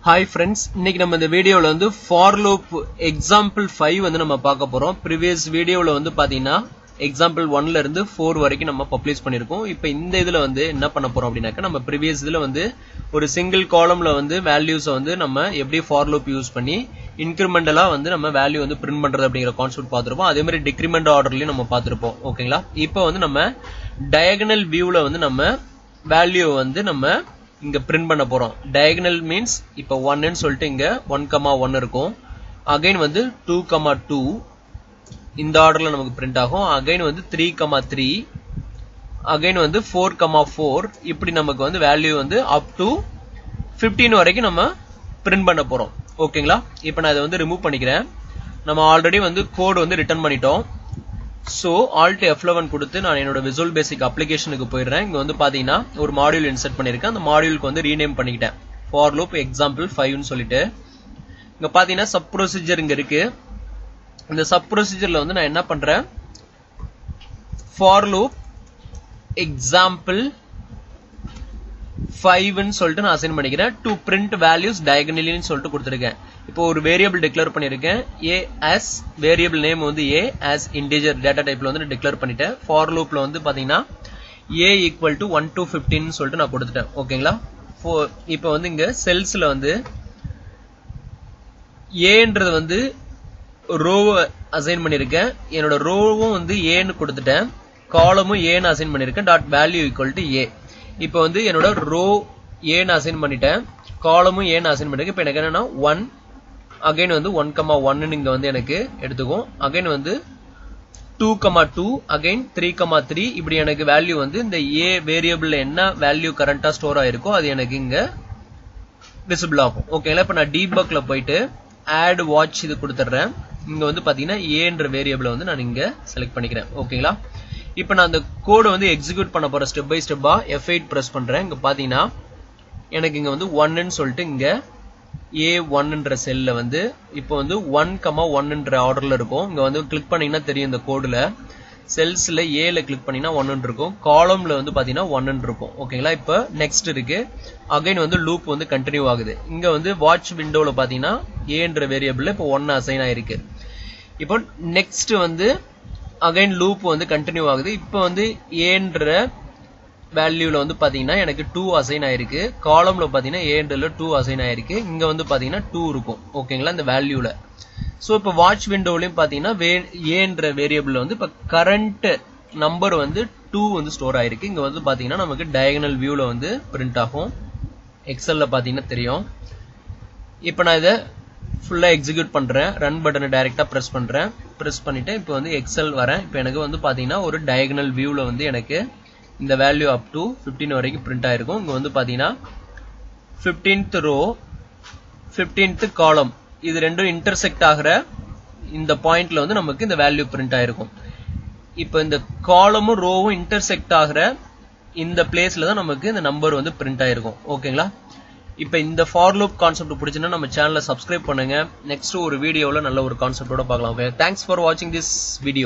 Hi friends, இன்னைக்கு நம்ம இந்த வீடியோல வந்து for loop example 5 வந்து நம்ம பார்க்க போறோம். previous வீடியோல வந்து பாத்தீங்கன்னா example 1 ல இருந்து 4 வரைக்கும் நம்ம பப்ளிஷ் பண்ணிருக்கோம். இப்போ இந்த இதுல வந்து என்ன பண்ண போறோம் அப்படினாக்க நம்ம previous இதுல வந்து ஒரு single columnல வந்து values வந்து நம்ம எப்படி for loop யூஸ் பண்ணி incrementally வந்து நம்ம value வந்து print பண்றது அப்படிங்கற கான்செப்ட் பாத்துறோம். அதே மாதிரி decrement orderலயும் நம்ம பாத்துறோம். ஓகேங்களா? இப்போ வந்து நம்ம diagonal viewல வந்து நம்ம value வந்து நம்ம இங்க print பண்ண போறோம். diagonal means இப்ப 1 ன்னு சொல்லிட்டு இங்க 1,1 இருக்கும். again வந்து 2,2 இந்த ஆர்டர்ல நமக்கு print ஆகும். again வந்து 3,3 again வந்து 4,4 இப்படி நமக்கு வந்து வேல்யூ வந்து up to 15 வரைக்கும் நம்ம print பண்ண போறோம். ஓகேங்களா? இப்போ நான் இத வந்து ரிமூவ் பண்ணிக்கிறேன். நம்ம ஆல்ரெடி வந்து கோட் வந்து ரிட்டர்ன் பண்ணிட்டோம். So alt F11 கொடுத்து நான் என்னோட Visual Basic அப்ளிகேஷனுக்கு போயிடுறேன். இங்க வந்து பாத்தீங்கன்னா ஒரு மாடியூல் இன்சர்ட் பண்ணிருக்கேன். அந்த மாடியூலுக்கு வந்து ரீநேம் பண்ணிக்கிட்டேன். for loop example 5 ன்னு சொல்லிட்டு இங்க பாத்தீங்கன்னா சப் ப்ரொசீஜர் இங்க இருக்கு. இந்த சப் ப்ரொசீஜர்ல வந்து நான் என்ன பண்றேன்? for loop example 5 ன்னு சொல்லிட்டு நான் அசைன் பண்ணிக்கிறேன். to print values diagonally ன்னு சொல்லிட்டு கொடுத்திருக்கேன். இப்போ ஒரு வேரியபிள் டிக்ளேர் பண்ணிருக்கேன். a as வேரியபிள் நேம் வந்து a as integer data typeல வந்து டிக்ளேர் பண்ணிட்டேன். for loopல வந்து பாத்தீங்கன்னா a equal to 1 to 15 ன்னு சொல்லிட்டு நான் கொடுத்துட்டேன். ஓகேங்களா? இப்போ வந்து இங்க செல்ஸ்ல வந்து aன்றது வந்து ரோவை அசைன் பண்ணிருக்கேன். என்னோட ரோவும் வந்து a ன்னு கொடுத்துட்டேன். காலமும் a ன்னு அசைன் பண்ணிருக்கேன். Dot value equal to a. இப்போ வந்து என்னோட ரோ a ன்னு அசைன் பண்ணிட்டேன். காலமும் a ன்னு அசைன் பண்ணிருக்கேன். இப்போ எனக்கு என்னன்னா 1 again வந்து 1,1 இங்க வந்து எனக்கு எடுத்துக்கும். again வந்து 2,2 again 3,3 இப்படி எனக்கு வேல்யூ வந்து இந்த a வேரியபிள்ல என்ன வேல்யூ கரண்டா ஸ்டோர் ஆயிருக்கோ அது எனக்கு இங்க விசிபிள் ஆகும். ஓகேங்களா? இப்போ நான் டீபக்ல போயிட்டு add watch இது கொடுத்துறேன். இங்க வந்து பாத்தீங்கன்னா a என்ற வேரியபிளை வந்து நான் இங்க செலக்ட் பண்ணிக்கிறேன். ஓகேங்களா? இப்போ நான் அந்த கோட் வந்து எக்ஸிக்யூட் பண்ண போற ஸ்டெப் பை ஸ்டெப்பா F8 பிரஸ் பண்றேன். இங்க பாத்தீங்கன்னா எனக்கு இங்க வந்து 1 ன்னு சொல்லிட்டு இங்க A1 என்ற செல்ல வந்து இப்போ வந்து 1,1 என்ற ஆர்டர்ல இருக்கும். இங்க வந்து கிளிக் பண்ணீங்கன்னா தெரியும் இந்த கோடுல செல்ஸ்ல Aல கிளிக் பண்ணீங்கன்னா 1 ன்னு இருக்கும். காலம்ல வந்து பாத்தீங்கன்னா 1 ன்னு இருக்கும். ஓகேங்களா? இப்போ நெக்ஸ்ட் இருக்கு. அகைன் வந்து லூப் வந்து கண்டினியூ ஆகுது. இங்க வந்து வாட்ச் விண்டோல பாத்தீங்கன்னா A என்ற வேரியபிள்ல இப்போ 1 அசைன் ஆயிருக்கு. இப்போ நெக்ஸ்ட் வந்து அகைன் லூப் வந்து கண்டினியூ ஆகுது. இப்போ வந்து A என்ற வேல்யூல வந்து பாத்தீங்கன்னா எனக்கு 2 அசைன் ஆயிருக்கு. காலம்ல பாத்தீங்கன்னா a ன்றல 2 அசைன் ஆயிருக்கு. இங்க வந்து பாத்தீங்கன்னா 2 இருக்கும். ஓகேங்களா? இந்த வேல்யூல. சோ இப்போ வாட்ச் விண்டோலயும் பாத்தீங்கன்னா a என்ற வேரியபிள்ல வந்து இப்ப கரண்ட் நம்பர் வந்து 2 வந்து ஸ்டோர் ஆயிருக்கு. இங்க வந்து பாத்தீங்கன்னா நமக்கு டயகனல் வியூல வந்து பிரிண்ட் ஆகும். எக்ஸல்ல பாத்தீங்கன்னா தெரியும். இப்போ நான் இத ஃபுல்லா எக்ஸிக்யூட் பண்றேன். ரன் பட்டனை டைரக்டா பிரஸ் பண்றேன். பிரஸ் பண்ணிட்டு இப்போ வந்து எக்ஸல் வரேன். இப்போ எனக்கு வந்து பாத்தீங்கன்னா ஒரு டயகனல் வியூல வந்து எனக்கு இந்த வேல்யூ அப் டு 15 வரைக்கும் பிரிண்ட் ஆயிருக்கும். இங்க வந்து பாத்தீங்கன்னா 15th ரோ 15th காலம் இது ரெண்டும் இன்டர்செக்ட் ஆகிற இந்த பாயிண்ட்ல வந்து நமக்கு இந்த வேல்யூ பிரிண்ட் ஆயிருக்கும். இப்போ இந்த காலமும் ரோவும் இன்டர்செக்ட் ஆகிற இந்த பிளேஸ்ல தான் நமக்கு இந்த நம்பர் வந்து பிரிண்ட் ஆயிருக்கும். ஓகேங்களா? இப்போ இந்த ஃபார் லூப் கான்செப்ட் பிடிச்சுன்னா நம்ம சேனலை சப்ஸ்கிரைப் பண்ணுங்க. நெக்ஸ்ட் ஒரு வீடியோல நல்ல ஒரு கான்செப்டோட பார்க்கலாம். தேங்க்ஸ் ஃபார் வாட்சிங் திஸ் வீடியோ.